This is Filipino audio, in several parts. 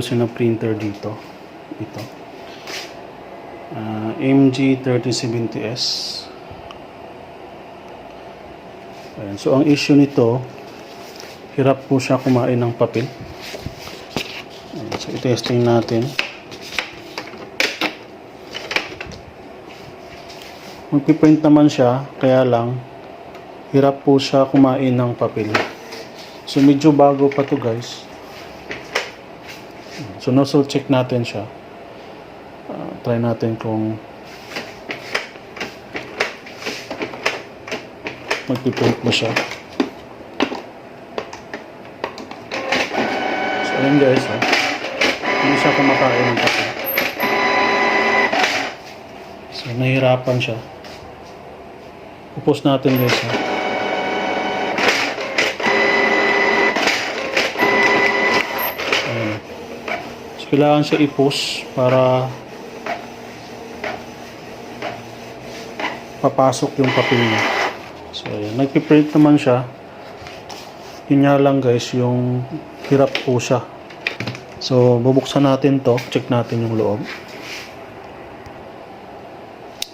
ayusin na printer dito. Ito. MG3070S. Ayan. So, ang issue nito, hirap po siya kumain ng papel. Ayan. So, i-testing natin. Magpiprint naman siya, kaya lang, hirap po siya kumain ng papel. So, medyo bago pa to guys. So, nozzle check natin siya. Try natin kung magpiprint mo siya. So, ayan guys, hindi siya kumakain ng papel. So, nahihirapan siya. Upos natin guys, ayan. So, kailangan siya i-push para papasok yung papel niya. So, ayan. Nagpiprint naman siya. Yun nga lang guys, yung hirap po siya. So, bubuksan natin to. Check natin yung loob.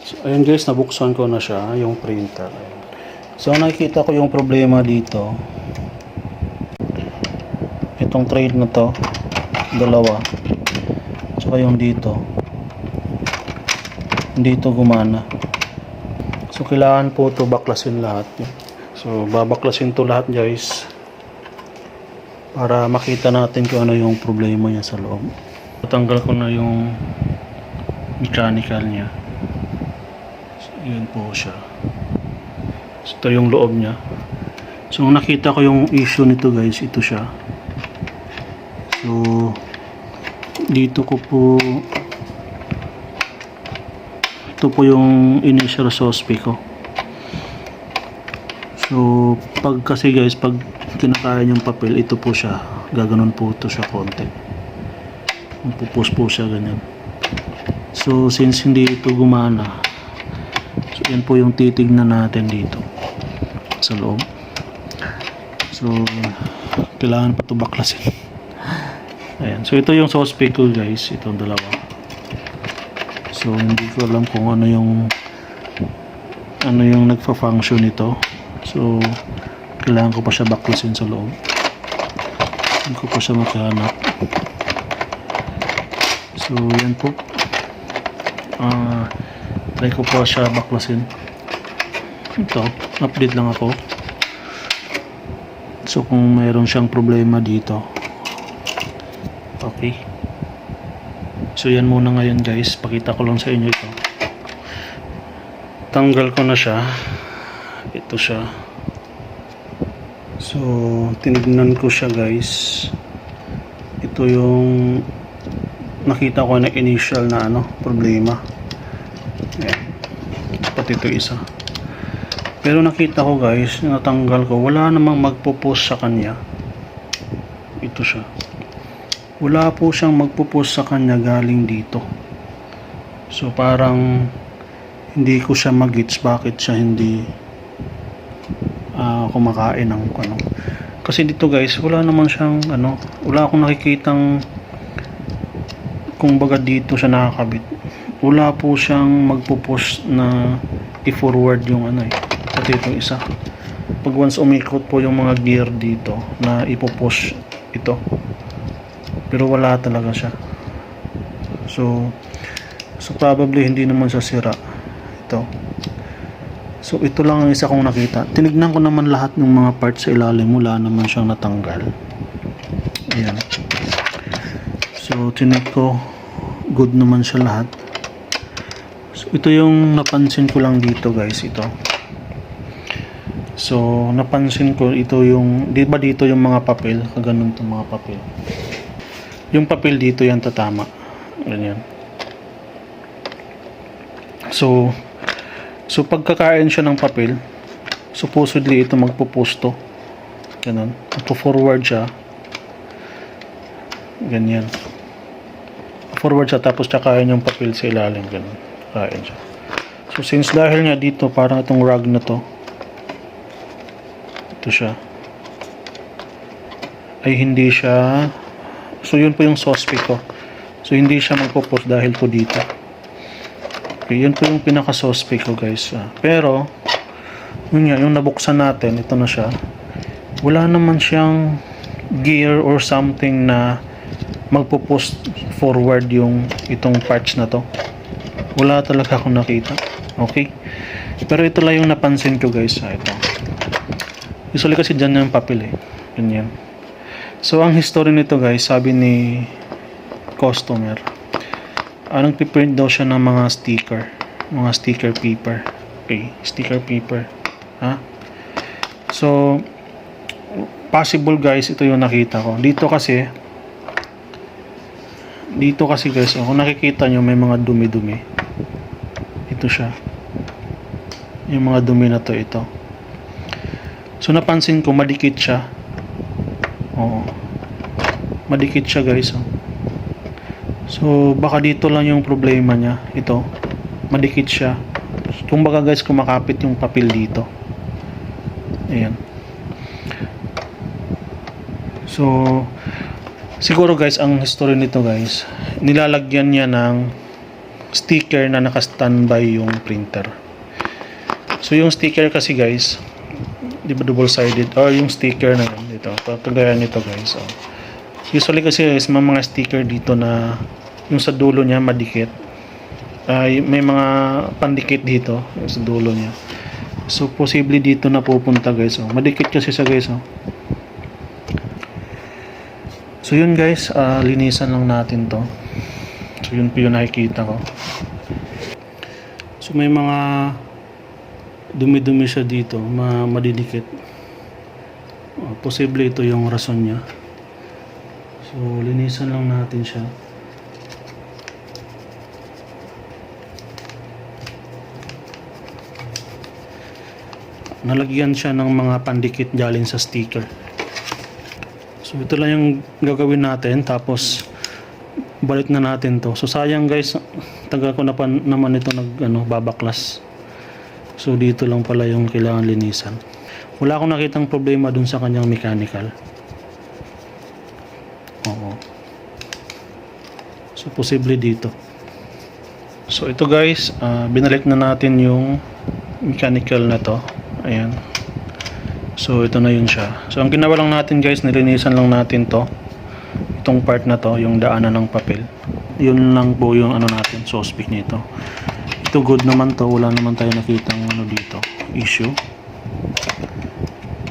So, ayan guys, nabuksan ko na siya, yung printer. Ayan. So, nakikita ko yung problema dito. Itong tray na to, dalawa. Tsaka yung dito. Hindi ito gumana. So, kailangan po ito baklasin lahat. So, babaklasin to lahat guys. Para makita natin kung ano yung problema niya sa loob. Tatanggal ko na yung mechanical niya. So, yun po siya. So, ito yung loob niya. So, nakita ko yung issue nito guys. Ito siya. So, dito ko po ito po yung initial suspect ko. So, pag kasi guys, pag kinakain yung papel, ito po siya. Gaganon po ito siya konti. Magpupus po siya ganyan. So, since hindi ito gumana, so, yan po yung titignan natin dito sa loob. So, kailangan pa ito baklasin. Ayan. So, ito yung suspect ko guys. Itong dalawa. So, hindi ko alam kung ano yung nagfa-function nito. So, kailangan ko pa siya baklasin sa loob. Hindi ko pa siya makahanap. So, yan po. Try ko pa siya baklasin. Ito, update lang ako. So, kung mayroon siyang problema dito. Okay. So, yan muna ngayon guys. Pakita ko lang sa inyo ito. Tanggal ko na siya. Ito siya. So, tinignan ko siya guys. Ito yung nakita ko na initial na problema. Ayan. Pati ito isa. Pero nakita ko guys, natanggal ko. Wala namang magpo-post sa kanya. Ito siya. Wala po siyang magpo-post sa kanya galing dito. So, parang hindi ko siya mag-gets bakit siya hindi kumakain ng kasi dito guys wala naman siyang wala akong nakikitang kung baga dito siya nakakabit, wala po siyang magpo-post na i-forward yung pati itong isa pag once umikot po yung mga gear dito na ipo-push ito, pero wala talaga siya. So probably hindi naman siya sira ito. So, ito lang ang isa kong nakita. Tinignan ko naman lahat ng mga parts sa ilalim. Wala naman siyang natanggal. Ayan. So, tinig ko. Good naman siya lahat. So, ito yung napansin ko lang dito guys. Ito. So, napansin ko ito yung, di ba dito yung mga papel? Kaganon itong mga papel. Yung papel dito yan tatama. Ganyan. So, pagkakain siya ng papel, supposedly ito magpupusto. Ganun. Magpo-forward siya. Ganyan. Forward siya tapos tsakain yung papel sa ilalim. Ganun. Kain siya. So, since dahil nga dito, parang itong rug na to, ito siya, ay hindi siya So yun po yung suspect ko. So hindi siya magpo-post dahil po dito. Okay, yun po yung pinaka-suspect ko guys. Pero yun nga, yung nabuksan natin, ito na siya. Wala naman siyang gear or something na magpo-post forward yung itong parts na to. Wala talaga akong nakita. Okay? Pero ito lang yung napansin ko guys. Ito. Usually kasi dyan yung papel eh. Ganyan. So ang history nito guys, sabi ni customer, anong piprint daw siya ng mga sticker. Mga sticker paper. Okay? Sticker paper. Ha? So possible guys, ito yung nakita ko. Dito kasi guys, kung nakikita nyo may mga dumi-dumi. Ito siya. Yung mga dumi na to, ito. So napansin ko madikit siya. Oo. Madikit siya guys. So baka dito lang yung problema niya. Ito. Madikit siya. Kumbaga guys, kumakapit yung papel dito. Ayan. So siguro guys, ang history nito guys, nilalagyan niya ng sticker na naka-standby yung printer. So yung sticker kasi guys, di ba double-sided, or yung sticker na dito, kagaya nito guys. So, usually kasi guys, may mga sticker dito na yung sa dulo niya madikit. May mga pandikit dito yung sa dulo niya. So posible dito na pupunta guys. Madikit kasi sa guys. So yun guys, linisan lang natin to. So yun po yung nakikita ko. So may mga dumi-dumi siya dito, madidikit. Posible ito yung rason niya. So linisan lang natin siya. Nalagyan siya ng mga pandikit galing sa sticker. So ito lang yung gagawin natin, tapos balik na natin to. So sayang guys, taga ko na pa naman ito babaklas. So dito lang pala yung kailangan linisan. Wala akong nakitang problema dun sa kanyang mechanical. Oo. So posible dito. So ito guys, binalik na natin yung mechanical na to. Ayan. So ito na yun siya. So ang ginawa lang natin guys, nilinisan lang natin to. Itong part na to, yung daanan ng papel. Yun lang po yung natin, suspect nito. Ito good naman to, wala naman tayo nakitang dito, issue.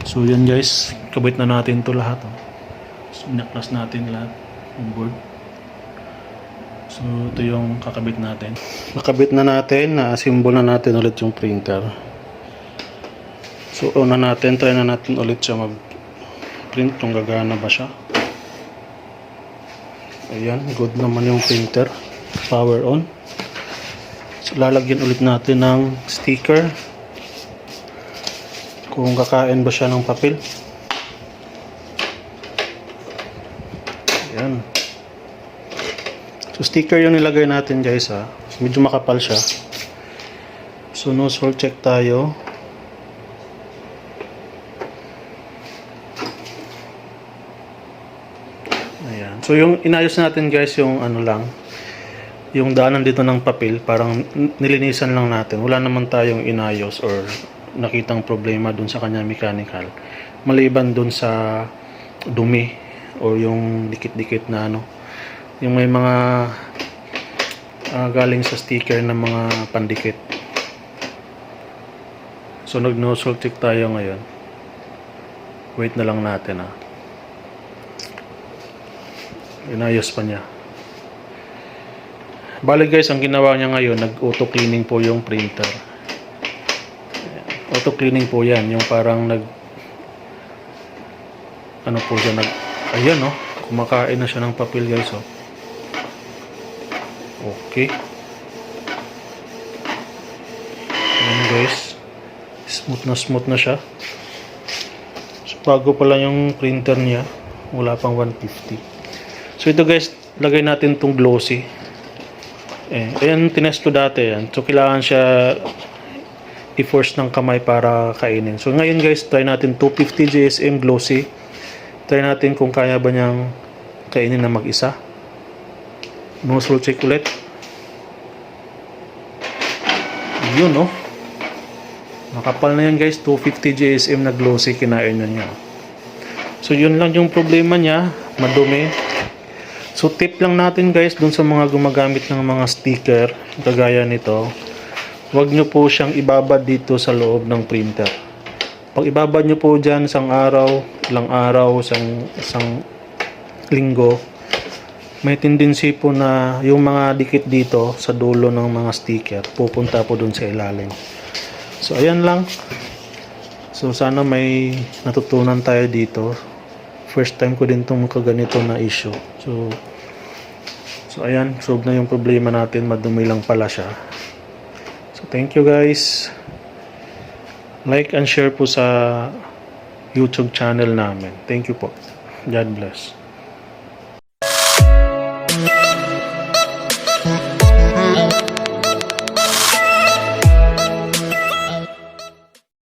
So yan guys, kabit na natin to lahat. So naklas natin lahat yung board. So ito yung kakabit natin. Nakabit na natin, na-assemble na natin ulit yung printer. So try na natin ulit siya mag-print kung gagana ba siya. Ayan, good naman yung printer. Power on. So lalagyan ulit natin ng sticker kung kakain ba siya ng papel. Ayan. So sticker yung nilagay natin guys ha. Medyo makapal siya. So nozzle check tayo. Ayan. So yung inayos natin guys, yung yung daanan dito ng papel, parang nilinisan lang natin. Wala naman tayong inayos or nakitang problema dun sa kanya mechanical. Maliban dun sa dumi or yung dikit-dikit na yung may mga galing sa sticker na mga pandikit. So nag-nozzle check tayo ngayon. Wait na lang natin inayos pa niya. Bali guys, ang ginawa niya ngayon, nag-auto cleaning po yung printer. Auto cleaning po yan, yung parang po siya, ayan kumakain na siya ng papel guys. Okay. Ayan guys, smooth na siya. So bago pa lang yung printer niya, wala pang 150. So ito guys, lagay natin tong glossy. Ayan, tinest ko dati yan. So kailangan siya i-force ng kamay para kainin. So ngayon guys, try natin 250 GSM glossy. Try natin kung kaya ba niyang kainin na mag-isa. Nozzle check ulit. Yun, no? Makapal na yan, guys. 250 GSM na glossy, kinain na niya. So, yun lang yung problema niya. Madumi. So, tip lang natin, guys, dun sa mga gumagamit ng mga sticker, kagaya nito, huwag nyo po siyang ibabad dito sa loob ng printer. Pag ibabad nyo po dyan, isang araw, ilang araw, isang linggo, may tendency po na yung mga dikit dito sa dulo ng mga sticker, pupunta po dun sa ilalim. So, ayan lang. So, sana may natutunan tayo dito. First time ko din itong kaganito na issue. So ayan. Solve na yung problema natin. Madumi lang pala siya. So, thank you guys. Like and share po sa YouTube channel namin. Thank you po. God bless.